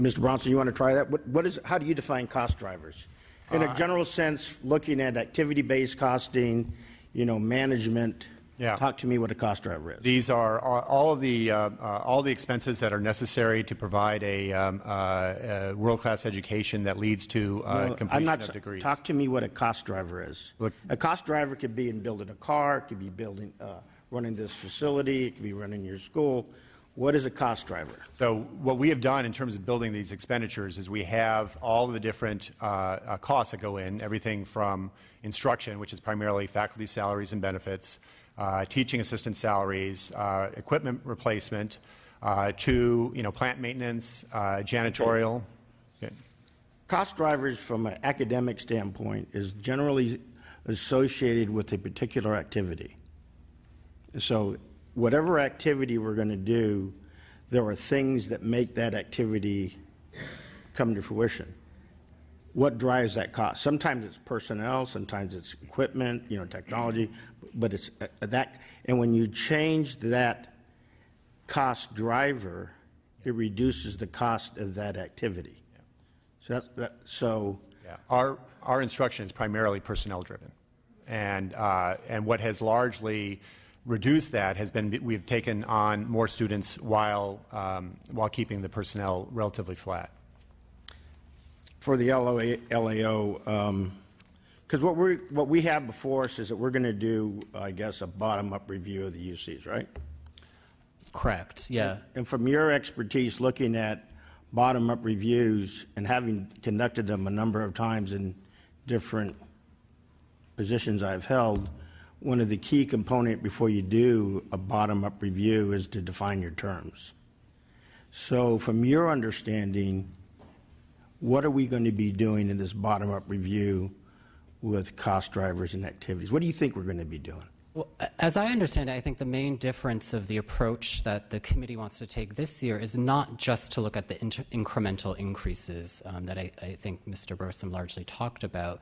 Mr. Bronson, you want to try that? How do you define cost drivers? In a general sense, looking at activity-based costing, management. Yeah. Talk to me what a cost driver is. These are all the expenses that are necessary to provide a world-class education that leads to completion of degrees. Talk to me what a cost driver is. Look, a cost driver could be in building a car, it could be running this facility, it could be running your school. What is a cost driver? So what we have done in terms of building these expenditures is we have all the different costs that go in, everything from instruction, which is primarily faculty salaries and benefits, teaching assistant salaries, equipment replacement, to plant maintenance, janitorial. Okay. Cost drivers from an academic standpoint is generally associated with a particular activity. So whatever activity we're going to do, there are things that make that activity come to fruition. What drives that cost? Sometimes it's personnel, sometimes it's equipment, technology, but it's that. And when you change that cost driver, it reduces the cost of that activity. Yeah. So yeah. Our instruction is primarily personnel driven, and what has largely reduced that has been we've taken on more students while keeping the personnel relatively flat. For the LAO, because what we have before us is that we're going to do, I guess, a bottom-up review of the UCs, right? Correct. Yeah. And from your expertise, looking at bottom-up reviews and having conducted them a number of times in different positions I've held, one of the key components before you do a bottom-up review is to define your terms. So from your understanding, what are we going to be doing in this bottom-up review with cost drivers and activities? What do you think we're going to be doing? Well, as I understand it, I think the main difference of the approach that the committee wants to take this year is not just to look at the incremental increases that I think Mr. Bursom largely talked about.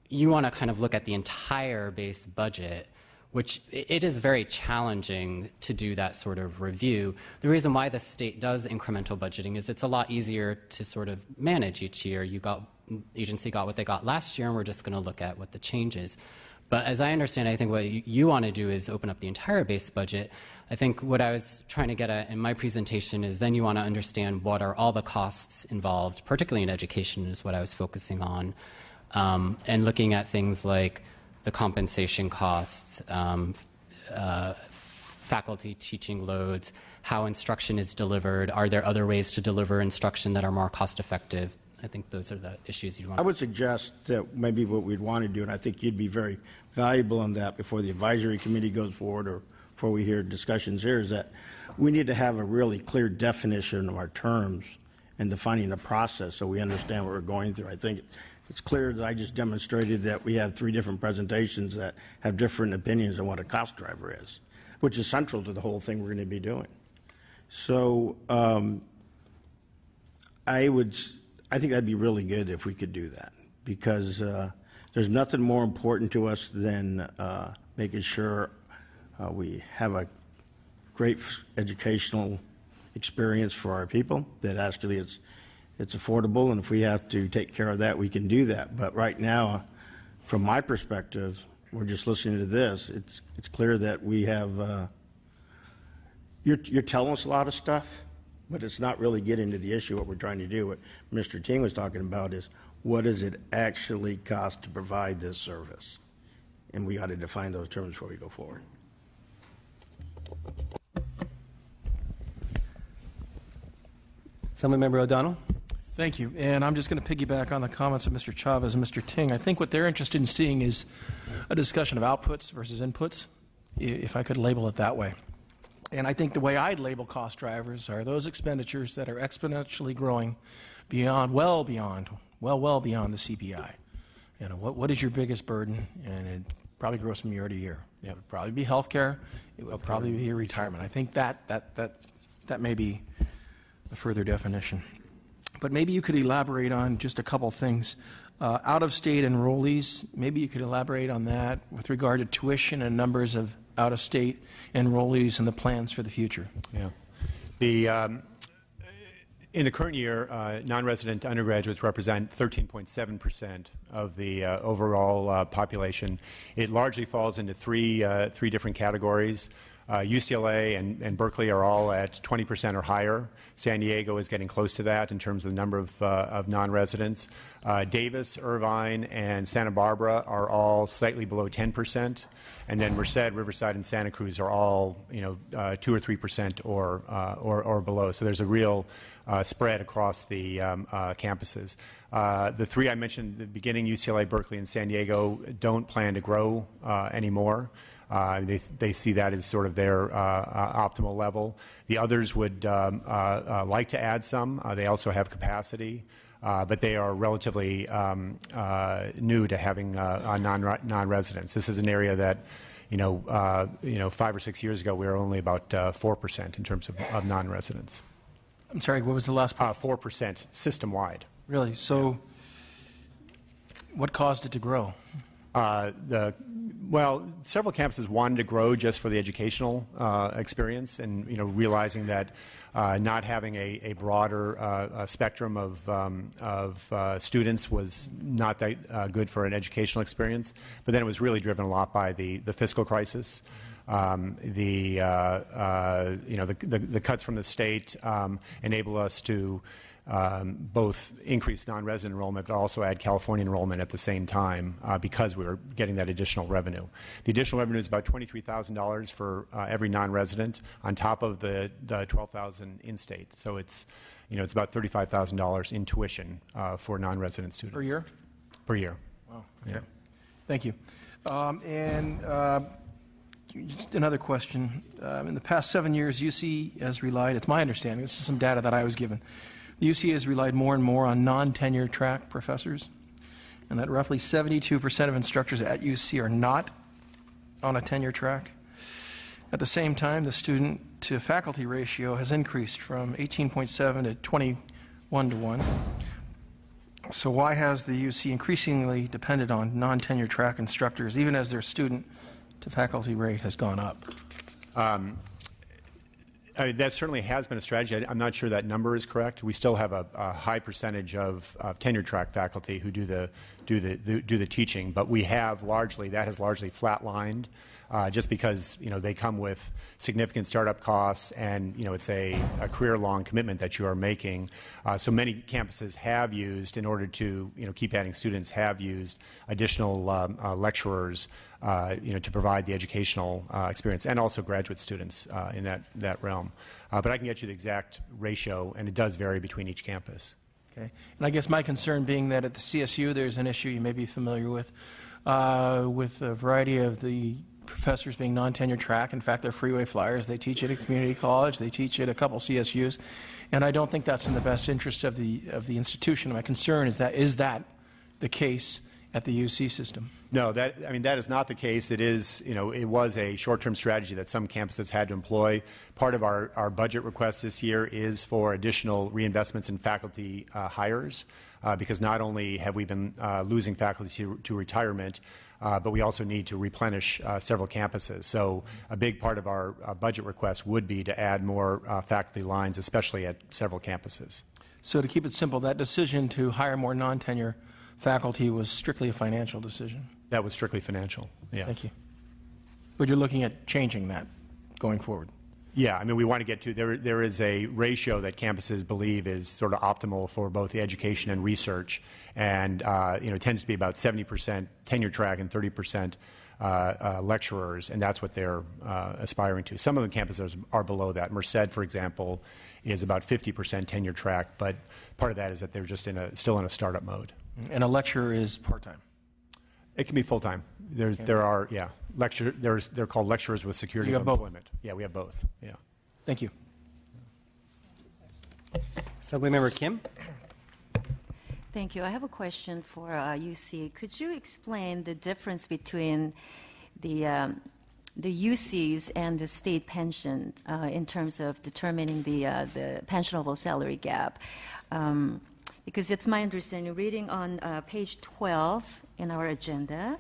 You want to kind of look at the entire base budget, which it is very challenging to do that sort of review. The reason why the state does incremental budgeting is it's a lot easier to sort of manage each year. Agency got what they got last year, and we're just going to look at what the change is. But as I understand, I think what you want to do is open up the entire base budget. I think what I was trying to get at in my presentation is then you want to understand what are all the costs involved, particularly in education is what I was focusing on, and looking at things like the compensation costs, faculty teaching loads, how instruction is delivered, are there other ways to deliver instruction that are more cost effective? I think those are the issues you'd want. I would suggest that maybe what we'd want to do, and I think you'd be very valuable on that before the advisory committee goes forward or before we hear discussions here, is that we need to have a really clear definition of our terms and defining a process so we understand what we're going through. I think it's clear that I just demonstrated that we have 3 different presentations that have different opinions on what a cost driver is, which is central to the whole thing we're going to be doing. So I think that'd be really good if we could do that, because there's nothing more important to us than making sure we have a great educational experience for our people, that actually it's affordable, and if we have to take care of that, we can do that. But right now, from my perspective, we're just listening to this. It's clear that we have you're telling us a lot of stuff, but it's not really getting to the issue. What we're trying to do, what Mr. Ting was talking about, is what does it actually cost to provide this service? And we got to define those terms before we go forward. Assemblymember O'Donnell. Thank you. And I'm just going to piggyback on the comments of Mr. Chavez and Mr. Ting. I think what they're interested in seeing is a discussion of outputs versus inputs, if I could label it that way. And I think the way I'd label cost drivers are those expenditures that are exponentially growing well beyond the CPI. What is your biggest burden? And it probably grows from year to year. It would probably be healthcare. It would probably be your retirement. I think that may be a further definition. But maybe you could elaborate on just a couple things. Out-of-state enrollees, maybe you could elaborate on that with regard to tuition and numbers of out-of-state enrollees and the plans for the future. Yeah. In the current year, non-resident undergraduates represent 13.7% of the overall population. It largely falls into three different categories. UCLA and Berkeley are all at 20% or higher. San Diego is getting close to that in terms of the number of non-residents. Davis, Irvine, and Santa Barbara are all slightly below 10%. And then Merced, Riverside, and Santa Cruz are all 2 or 3% or below. So there's a real spread across the campuses. The three I mentioned at the beginning, UCLA, Berkeley, and San Diego, don't plan to grow anymore. They see that as sort of their optimal level. The others would like to add some. They also have capacity, but they are relatively new to having non-residents. This is an area that, 5 or 6 years ago, we were only about 4% in terms of non-residents. I'm sorry, what was the last part? 4% system-wide. Really? So what caused it to grow? Well, several campuses wanted to grow just for the educational experience, and realizing that not having a broader spectrum of students was not that good for an educational experience. But then it was really driven a lot by the fiscal crisis. The cuts from the state enable us to both increase non-resident enrollment, but also add California enrollment at the same time because we were getting that additional revenue. The additional revenue is about $23,000 for every non-resident on top of the $12,000 in-state. So it's about $35,000 in tuition for non-resident students. Per year? Per year. Wow. Okay. Yeah. Thank you. Just another question. In the past 7 years, UC has relied, it's my understanding, this is some data that I was given, the UC has relied more and more on non-tenure track professors, and that roughly 72% of instructors at UC are not on a tenure track. At the same time, the student-to-faculty ratio has increased from 18.7 to 21 to 1. So why has the UC increasingly depended on non-tenure track instructors, even as their student-to-faculty rate has gone up? That certainly has been a strategy. I'm not sure that number is correct. We still have a high percentage of tenure track faculty who do the teaching, but that has largely flatlined, just because they come with significant startup costs, and it's a career-long commitment that you are making. So many campuses have used, in order to keep adding students, have used additional lecturers to provide the educational experience, and also graduate students in that realm. But I can get you the exact ratio, and it does vary between each campus. Okay. And I guess my concern being that at the CSU there's an issue you may be familiar with a variety of the professors being non-tenure track. In fact, they're freeway flyers. They teach at a community college. They teach at a couple CSUs. And I don't think that's in the best interest of the institution. My concern is that the case at the UC system? No, that is not the case. It is, it was a short-term strategy that some campuses had to employ. Part of our budget request this year is for additional reinvestments in faculty hires, because not only have we been losing faculty to retirement, but we also need to replenish several campuses. So a big part of our budget request would be to add more faculty lines, especially at several campuses. So to keep it simple, that decision to hire more non-tenure faculty was strictly a financial decision? That was strictly financial, yes. Thank you. But you're looking at changing that going forward? Yeah, we want to get to, there is a ratio that campuses believe is sort of optimal for both the education and research, and it tends to be about 70% tenure track and 30% lecturers, and that's what they're aspiring to. Some of the campuses are below that. Merced, for example, is about 50% tenure track, but part of that is that they're just still in a startup mode. And a lecturer is part-time? It can be full-time. They're called lecturers with security of employment. Yeah, we have both. Yeah. Thank you. Assemblymember Kim. Thank you. I have a question for UC. Could you explain the difference between the UCs and the state pension in terms of determining the pensionable salary gap? Because it's my understanding, reading on page 12 in our agenda,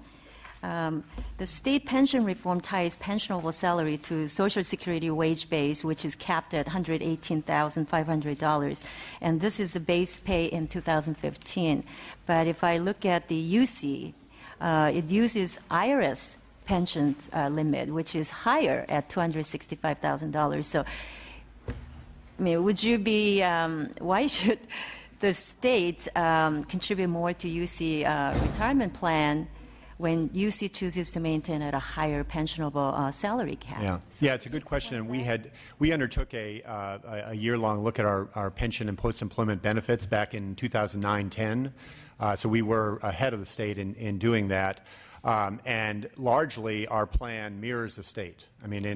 The state pension reform ties pensionable salary to Social Security wage base, which is capped at $118,500, and this is the base pay in 2015. But if I look at the UC, it uses IRS pension limit, which is higher at $265,000. So, I mean, would you be? Why should the state contribute more to UC retirement plan when UC chooses to maintain at a higher pensionable salary cap? Yeah, it's a good question. And we undertook a year-long look at our pension and post-employment benefits back in 2009-10. So we were ahead of the state in doing that. And largely, our plan mirrors the state. I mean,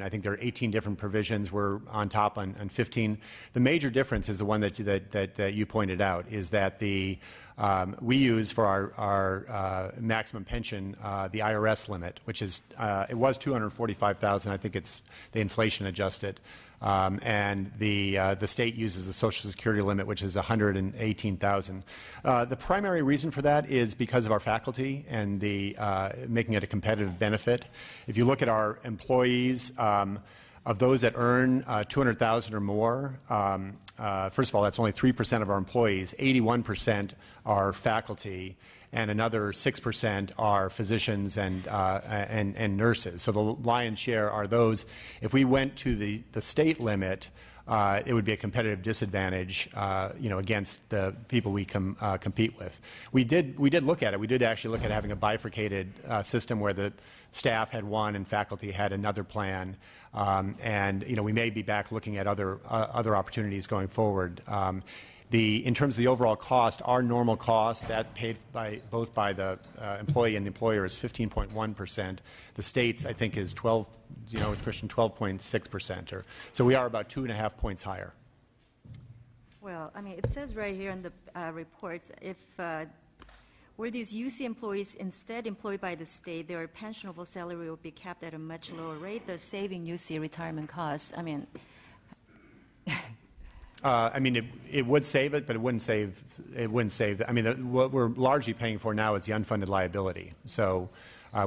I think there are 18 different provisions. We're on top on 15. The major difference is the one that you pointed out, is that we use for our maximum pension the IRS limit, which is it was $245,000. I think it's the inflation adjusted. And the state uses the Social Security limit, which is $118,000. The primary reason for that is because of our faculty and making it a competitive benefit. If you look at our employees, of those that earn $200,000 or more, first of all, that's only 3% of our employees. 81% are faculty, and another 6% are physicians and nurses. So the lion's share are those. If we went to the state limit, it would be a competitive disadvantage, against the people we compete with. We did look at it. We did actually look at having a bifurcated system where the staff had one and faculty had another plan. And we may be back looking at other opportunities going forward. In terms of the overall cost, our normal cost, that paid both by the employee and the employer, is 15.1%. The state's, I think, is 12.6%. So we are about 2.5 points higher. Well, I mean, it says right here in the report, if were these UC employees instead employed by the state, their pensionable salary would be capped at a much lower rate, thus saving UC retirement costs. I mean, it would save it, but it wouldn't save. What we're largely paying for now is the unfunded liability. So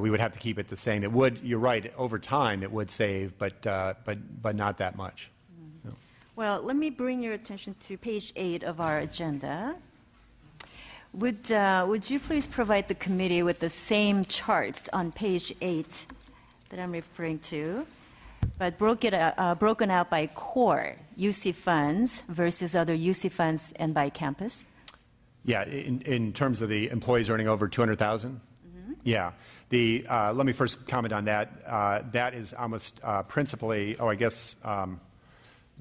we would have to keep it the same. It would. You're right. Over time, it would save, but not that much. Mm-hmm. No. Well, let me bring your attention to page 8 of our agenda. Would you please provide the committee with the same charts on page 8 that I'm referring to, but broken out by core UC funds versus other UC funds and by campus? Yeah, in terms of the employees earning over $200,000? Mm-hmm. Yeah. Let me first comment on that. That is almost principally,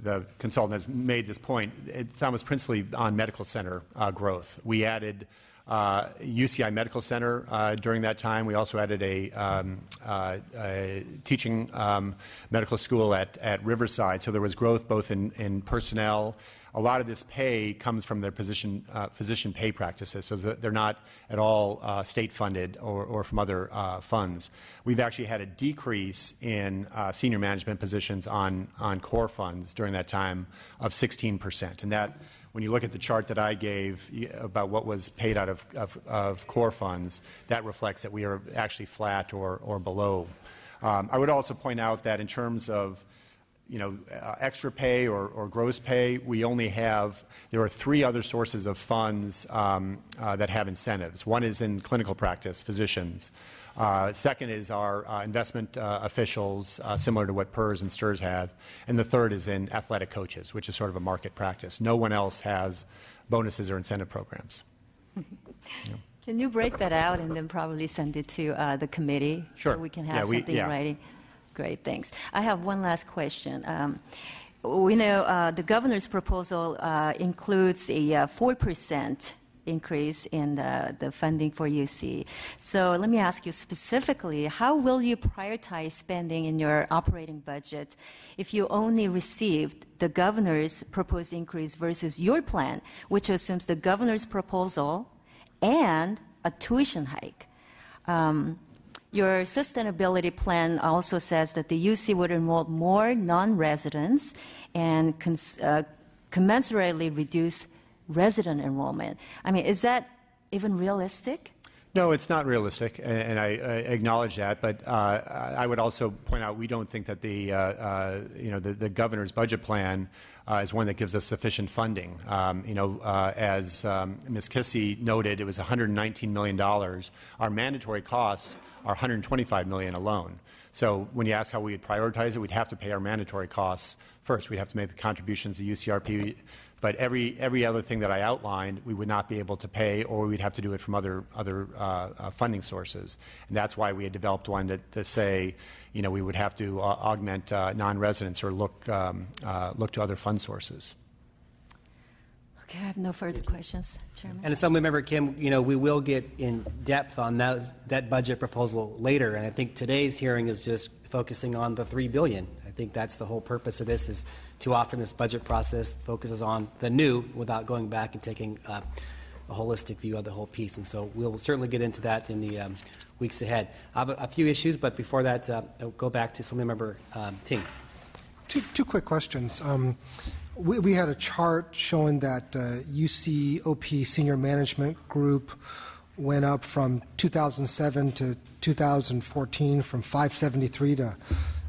the consultant has made this point, it's almost principally on medical center growth. We added UCI Medical Center during that time. We also added a teaching medical school at Riverside. So there was growth both in personnel. A lot of this pay comes from their physician pay practices, so they're not at all state-funded or from other funds. We've actually had a decrease in senior management positions on core funds during that time of 16%. And that, when you look at the chart that I gave about what was paid out of core funds, that reflects that we are actually flat or below. I would also point out that in terms of extra pay or gross pay, there are 3 other sources of funds that have incentives. One is in clinical practice, physicians. Second is our investment officials, similar to what PERS and STIRS have. And the third is in athletic coaches, which is sort of a market practice. No one else has bonuses or incentive programs. Can you break that out and then probably send it to the committee? Sure. So we can have something in writing? Great, thanks. I have one last question. We know the governor's proposal includes a 4% increase in the funding for UC. So let me ask you specifically, how will you prioritize spending in your operating budget if you only received the governor's proposed increase versus your plan, which assumes the governor's proposal and a tuition hike? Your sustainability plan also says that the UC would enroll more non-residents and commensurately reduce resident enrollment. I mean, is that even realistic? No, it's not realistic, and I acknowledge that. But I would also point out we don't think that the governor's budget plan is one that gives us sufficient funding. As Ms. Kissy noted, it was $119 million. Our mandatory costs are $125 million alone. So when you ask how we would prioritize it, we'd have to pay our mandatory costs first. We'd have to make the contributions to UCRP. But every other thing that I outlined, we would not be able to pay, or we'd have to do it from other funding sources. And that's why we had developed one to say, we would have to augment non-residents or look to other fund sources. Okay, I have no further questions, Chairman. And Assemblymember Kim, we will get in depth on that budget proposal later. And I think today's hearing is just focusing on the $3 billion. I think that's the whole purpose of this, is too often this budget process focuses on the new without going back and taking a holistic view of the whole piece. And so we'll certainly get into that in the weeks ahead. I have a few issues, but before that, I'll go back to Assemblymember Ting. Two quick questions. We had a chart showing that UCOP Senior Management Group went up from 2007 to 2014 from 573 to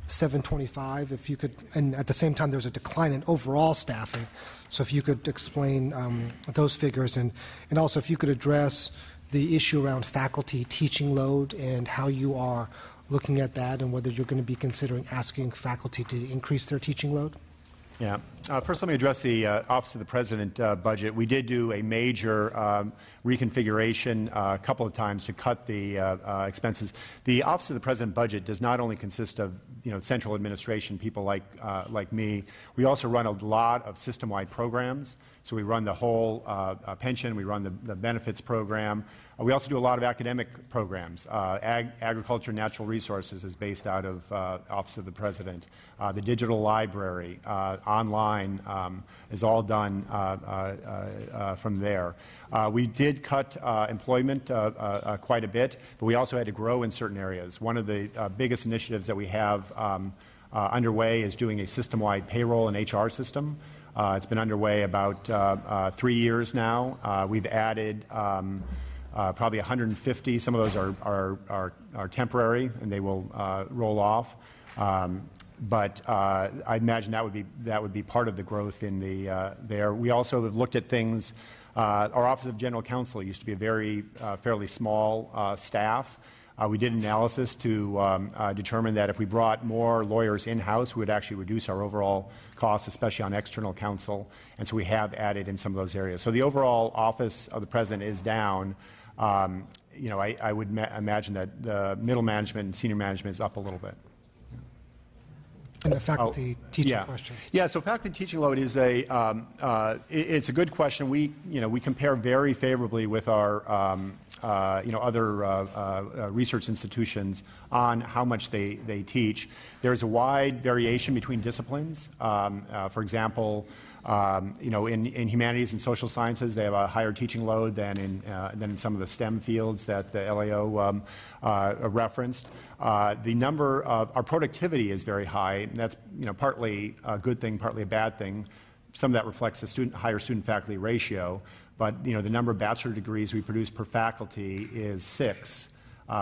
725. If you could, and at the same time, there's a decline in overall staffing. So if you could explain those figures, and also if you could address the issue around faculty teaching load and how you are looking at that, and whether you're going to be considering asking faculty to increase their teaching load. Yeah. First, let me address the Office of the President budget. We did do a major reconfiguration a couple of times to cut the expenses. The Office of the President budget does not only consist of central administration, people like me. We also run a lot of system-wide programs. So we run the whole pension, we run the benefits program. We also do a lot of academic programs. Agriculture and Natural Resources is based out of Office of the President. The digital library, online, is all done from there. We did cut employment quite a bit, but we also had to grow in certain areas. One of the biggest initiatives that we have underway is doing a system-wide payroll and HR system. It's been underway about 3 years now. We've added probably 150. Some of those are temporary, and they will roll off. But I imagine that would be part of the growth in there. We also have looked at things. Our Office of General Counsel used to be a fairly small staff. We did analysis to determine that if we brought more lawyers in-house, we would actually reduce our overall costs, especially on external counsel. And so we have added in some of those areas. So the overall Office of the President is down. I would imagine that the middle management and senior management is up a little bit. And the faculty teaching question. Yeah, so faculty teaching load is it's a good question. We compare very favorably with our other research institutions on how much they teach. There's a wide variation between disciplines. For example, in humanities and social sciences, they have a higher teaching load than in some of the STEM fields that the LAO referenced. The number of our productivity is very high, and that's partly a good thing, partly a bad thing. Some of that reflects the higher student-faculty ratio, but the number of bachelor degrees we produce per faculty is 6,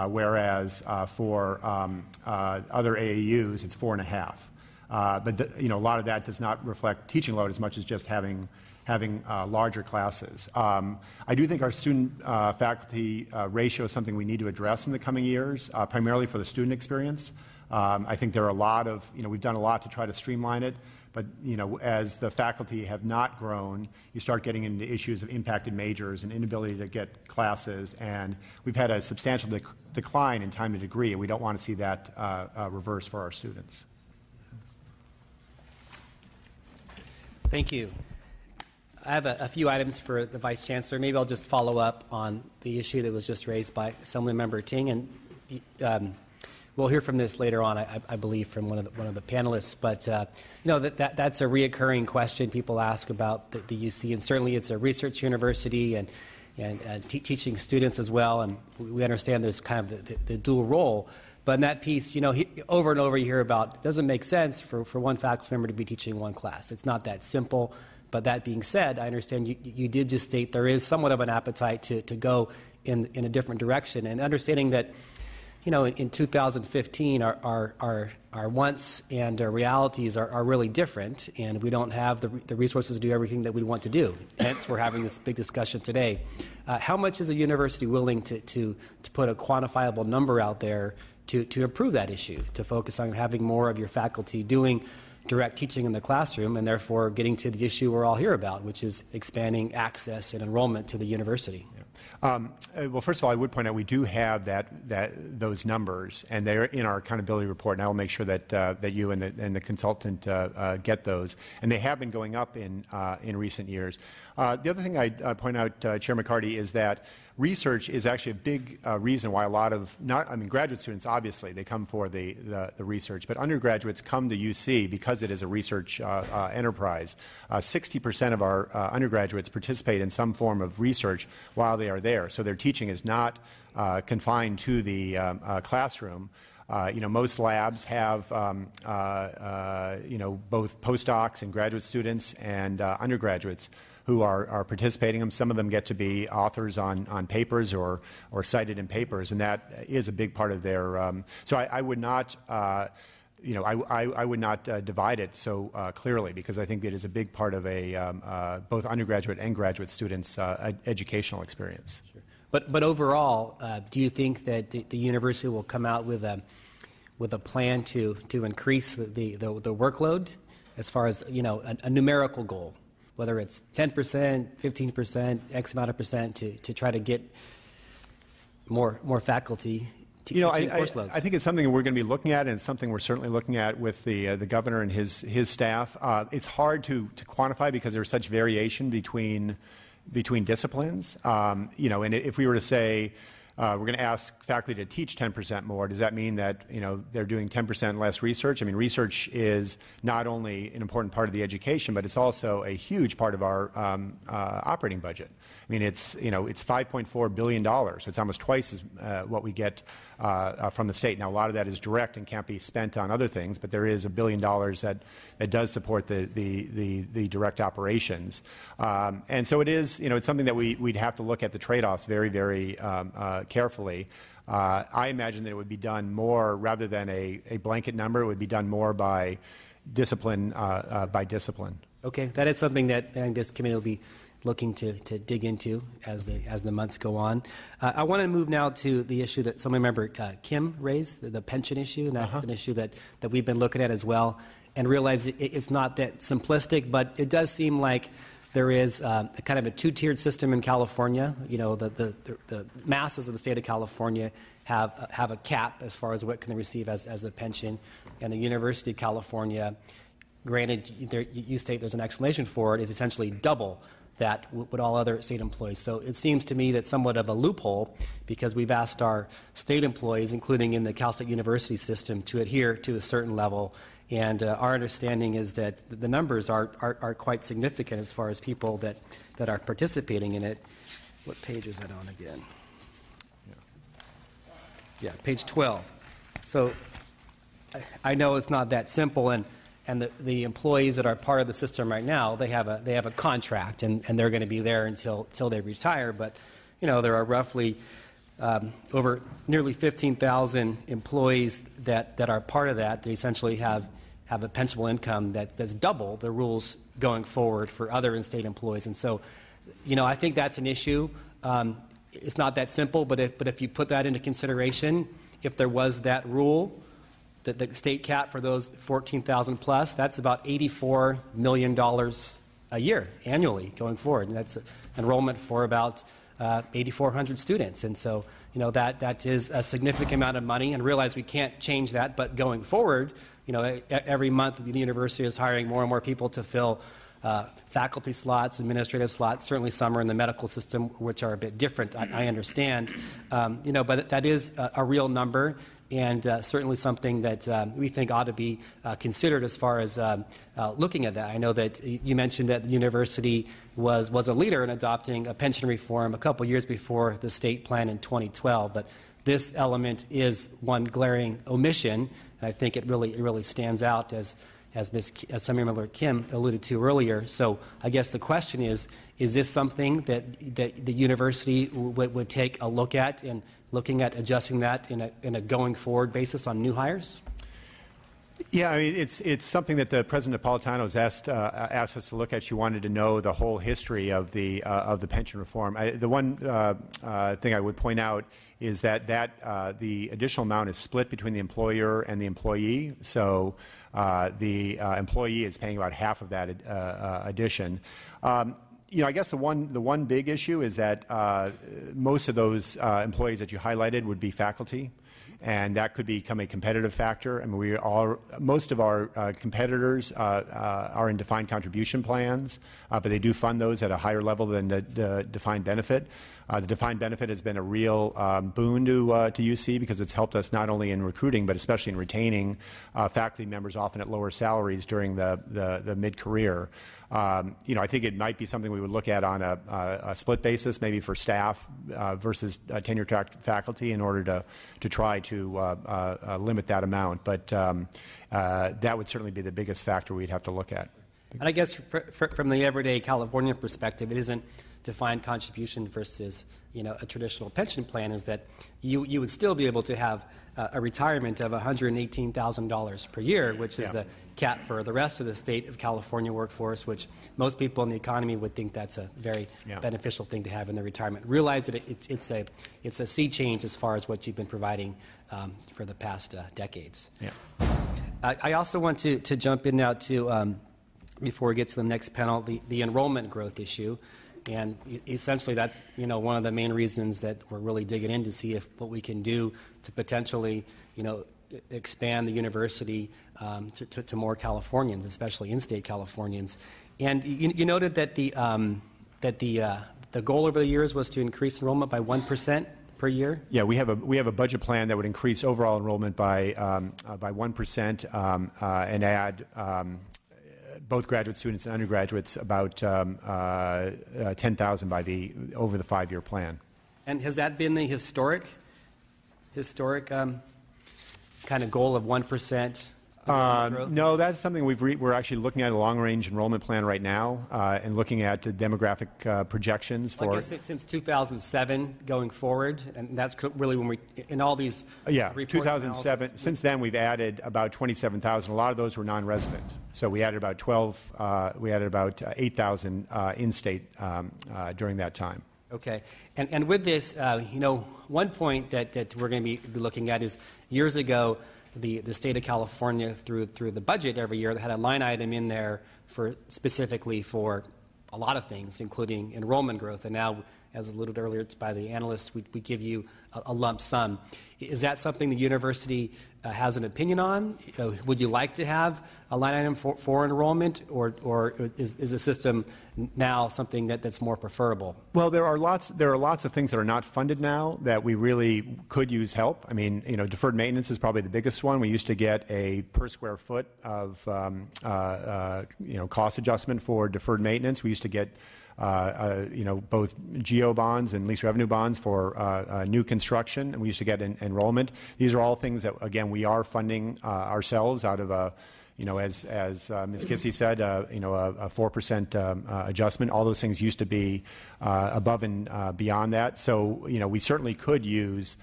whereas for other AAUs it's 4.5. But a lot of that does not reflect teaching load as much as just having larger classes. I do think our student-faculty ratio is something we need to address in the coming years, primarily for the student experience. I think there are a lot of, we've done a lot to try to streamline it, but as the faculty have not grown, you start getting into issues of impacted majors and inability to get classes, and we've had a substantial decline in time to degree, and we don't want to see that reverse for our students. Thank you. I have a few items for the Vice Chancellor. Maybe I'll just follow up on the issue that was just raised by Assemblymember Ting, and we'll hear from this later on, I believe, from one of the panelists. But that's a reoccurring question people ask about the UC, and certainly it's a research university and teaching students as well. And we understand there's kind of the dual role. But in that piece, over and over you hear about it doesn't make sense for one faculty member to be teaching one class. It's not that simple. But that being said, I understand you did just state there is somewhat of an appetite to go in a different direction, and understanding that, in 2015, our wants and our realities are really different, and we don't have the resources to do everything that we want to do. Hence, we're having this big discussion today. How much is a university willing to put a quantifiable number out there to improve that issue, to focus on having more of your faculty doing direct teaching in the classroom, and therefore getting to the issue we're all here about, which is expanding access and enrollment to the university? Well, first of all, I would point out we do have those numbers, and they're in our accountability report, and I will make sure that you and the consultant get those. And they have been going up in recent years. The other thing I'd point out, Chair McCarty, is that research is actually a big reason why a lot of graduate students, obviously, they come for the research, but undergraduates come to UC because it is a research enterprise. 60% of our undergraduates participate in some form of research while they are there, so their teaching is not confined to the classroom. Most labs have both postdocs and graduate students and undergraduates who are participating in them. Some of them get to be authors on papers or cited in papers, and that is a big part of their. So I would not. I would not divide it so clearly, because I think it is a big part of both undergraduate and graduate students' educational experience. Sure. But overall, do you think that the university will come out with a plan to increase the workload, as far as a numerical goal, whether it's 10%, 15%, X amount of percent, to try to get more faculty? I think it's something that we're going to be looking at, and it's something we're certainly looking at with the governor and his staff. It's hard to quantify because there's such variation between disciplines. And if we were to say we're going to ask faculty to teach 10% more, does that mean that they're doing 10% less research? I mean, research is not only an important part of the education, but it's also a huge part of our operating budget. I mean, it's $5.4 billion. So it's almost twice as what we get from the state. Now, a lot of that is direct and can't be spent on other things, but there is $1 billion that does support the direct operations. And so it is, it's something that we'd have to look at the trade-offs very, very carefully. I imagine that it would be done more, rather than a blanket number, it would be done more by discipline by discipline. Okay, that is something that I think this committee will be looking to dig into as the months go on. I want to move now to the issue that Member Kim raised, the pension issue, and that's an issue that we've been looking at as well, and realize it's not that simplistic, but it does seem like there is a kind of a two-tiered system in California. The masses of the state of California have a cap as far as what can they receive as a pension, and the University of California, granted, you state there's an explanation for it, is essentially double that with all other state employees. So it seems to me that somewhat of a loophole, because we've asked our state employees, including in the Cal State University system, to adhere to a certain level. And our understanding is that the numbers are quite significant as far as people that are participating in it. What page is that on again? Yeah, page 12. So I know it's not that simple, and the employees that are part of the system right now, they have a contract, and they're going to be there until they retire. But there are roughly over nearly 15,000 employees that are part of that. They essentially have a pensionable income that's double the rules going forward for other in-state employees. And so, I think that's an issue. It's not that simple, but if you put that into consideration, if there was that rule, the state cap for those 14,000 plus, that's about $84 million a year annually going forward, and that's enrollment for about 8,400 students. And so, that is a significant amount of money. And realize we can't change that, but going forward, every month the university is hiring more and more people to fill faculty slots, administrative slots. Certainly, some are in the medical system, which are a bit different. I understand, but that is a real number. And certainly something that we think ought to be considered as far as looking at that. I know that you mentioned that the university was a leader in adopting a pension reform a couple years before the state plan in 2012, but this element is one glaring omission. And I think it really stands out as as Assemblymember Kim alluded to earlier. So I guess the question is this something that the university would take a look at in looking at adjusting that in a going forward basis on new hires? Yeah, I mean, it's something that the President Napolitano has asked us to look at. She wanted to know the whole history of the pension reform. The one thing I would point out is that the additional amount is split between the employer and the employee. So the employee is paying about half of that addition. I guess the one big issue is that most of those employees that you highlighted would be faculty. And that could become a competitive factor. I mean, most of our competitors are in defined contribution plans, but they do fund those at a higher level than the defined benefit. The defined benefit has been a real boon to UC because it's helped us not only in recruiting, but especially in retaining faculty members, often at lower salaries during the mid-career. I think it might be something we would look at on a split basis, maybe for staff versus tenure-track faculty, in order to try to limit that amount. But that would certainly be the biggest factor we'd have to look at. And I guess from the everyday California perspective, it isn't defined contribution versus a traditional pension plan, is that you would still be able to have a retirement of $118,000 per year, which is the cap for the rest of the state of California workforce, which most people in the economy would think that's a very beneficial thing to have in their retirement. Realize that it's a sea change as far as what you've been providing for the past decades. Yeah. I also want to jump in now to, before we get to the next panel, the enrollment growth issue. And essentially, that's one of the main reasons that we're really digging in to see what we can do to potentially expand the university to more Californians, especially in-state Californians. And you noted that the goal over the years was to increase enrollment by 1% per year. Yeah, we have a budget plan that would increase overall enrollment by 1% and add both graduate students and undergraduates about 10,000 over the 5-year plan. And has that been the historic kind of goal of 1%? No, that's something we're actually looking at a long-range enrollment plan right now and looking at the demographic projections for. I guess it's since 2007 going forward, and that's really when we in all these. Yeah, 2007. Analysis. Since then, we've added about 27,000. A lot of those were non-resident, so we added about 8,000 in-state during that time. Okay, and with this, one point that we're going to be looking at is years ago. The state of California, through the budget every year, had a line item in there specifically for a lot of things, including enrollment growth. And now, as alluded earlier by the analysts, we give you a lump sum. Is that something the university has an opinion on? Would you like to have a line item for enrollment, or is the system now something that's more preferable? Well, there are lots of things that are not funded now that we really could use help. I mean, deferred maintenance is probably the biggest one. We used to get a per square foot of cost adjustment for deferred maintenance. We used to get both GO bonds and lease revenue bonds for new construction, and we used to get enrollment. These are all things that, again, we are funding ourselves out of as Ms. Kissy said, a 4% adjustment. All those things used to be above and beyond that. So, we certainly could use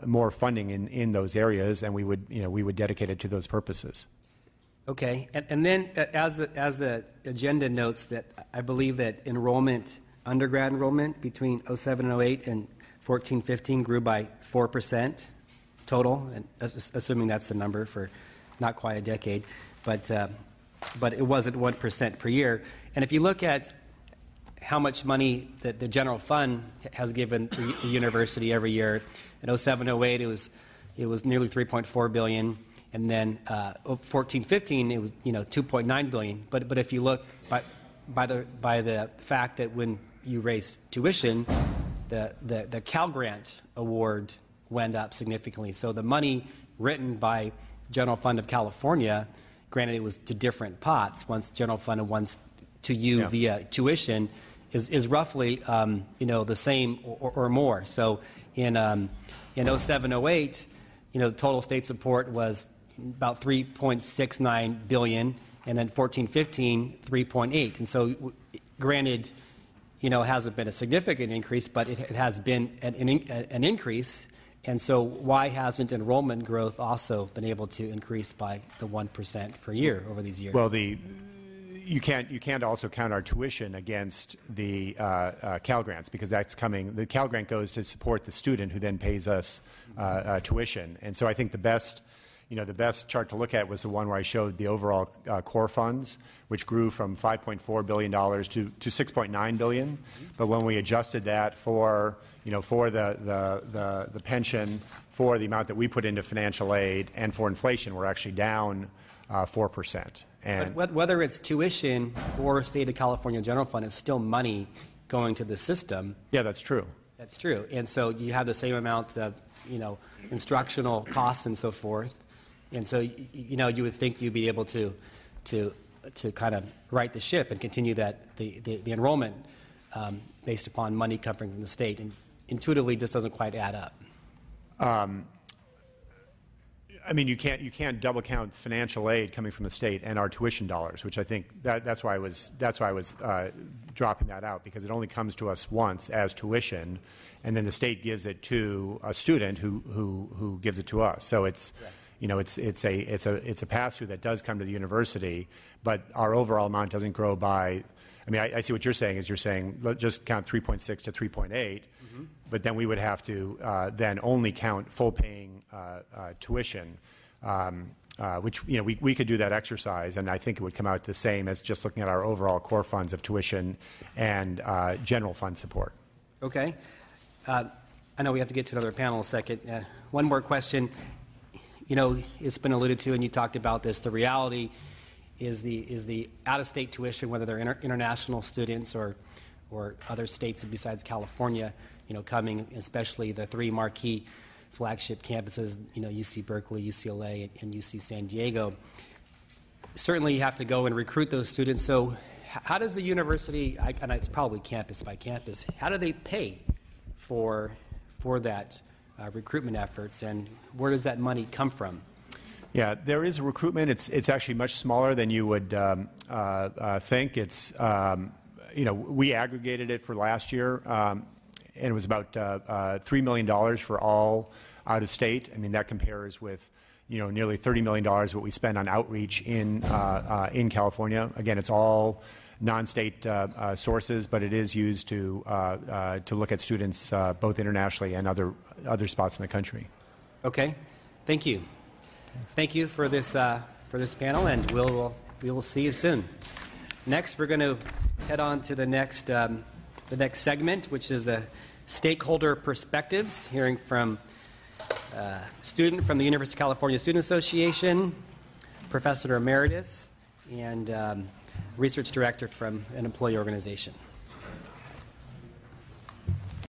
more funding in those areas, and we would dedicate it to those purposes. Okay, and then as the agenda notes, that I believe that undergrad enrollment between 2007 and 2008 and 14-15 grew by 4% total, and assuming that's the number for not quite a decade, but it wasn't 1% per year. And if you look at how much money that the general fund has given the university every year, in 2007-2008 it was nearly $3.4 billion. And then 14-15, it was $2.9 billion. But if you look by the fact that when you raise tuition, the Cal Grant award went up significantly. So the money written by General Fund of California, granted it was to different pots, one's General Fund and one's to you via tuition, is roughly the same or more. So in 2007-08, the total state support was about 3.69 billion, and then 14-15, 3.8. And so, granted, it hasn't been a significant increase, but it has been an increase. And so, why hasn't enrollment growth also been able to increase by the 1% per year over these years? Well, you can't also count our tuition against the Cal grants, because that's coming. The Cal grant goes to support the student who then pays us tuition. And so I think the best chart to look at was the one where I showed the overall core funds, which grew from $5.4 billion to $6.9 billion. But when we adjusted that for the pension, for the amount that we put into financial aid, and for inflation, we're actually down 4%. And but whether it's tuition or State of California General Fund, it's still money going to the system. Yeah, that's true. That's true. And so you have the same amount of, instructional costs and so forth. And so, you would think you'd be able to kind of right the ship and continue that the enrollment based upon money coming from the state. And intuitively, just doesn't quite add up. I mean, you can't double count financial aid coming from the state and our tuition dollars, which I think that's why I was dropping that out, because it only comes to us once as tuition, and then the state gives it to a student who gives it to us. So it's it's a pass through that does come to the university, but our overall amount doesn't grow by. I mean, I see what you're saying. You're saying just count 3.6 to 3.8. But then we would have to then only count full paying tuition, which we could do that exercise, and I think it would come out the same as just looking at our overall core funds of tuition and general fund support. Okay. I know we have to get to another panel in a second. One more question. It's been alluded to, and you talked about this. The reality is the out-of-state tuition, whether they're international students or other states besides California, coming, especially the three marquee flagship campuses, UC Berkeley, UCLA, and UC San Diego. Certainly you have to go and recruit those students. So how does the university, and it's probably campus by campus, how do they pay for that recruitment efforts, and where does that money come from? Yeah, there is a recruitment. It's actually much smaller than you would think. It's we aggregated it for last year, and it was about $3 million for all out of state. I mean, that compares with nearly $30 million what we spend on outreach in California. Again, it's all non-state sources, but it is used to look at students both internationally and other spots in the country. Okay, thank you. Thank you for this panel, and we will see you soon. Next, we're going to head on to the next segment, which is the stakeholder perspectives, hearing from a student from the University of California Student Association, professor emeritus, and research director from an employee organization.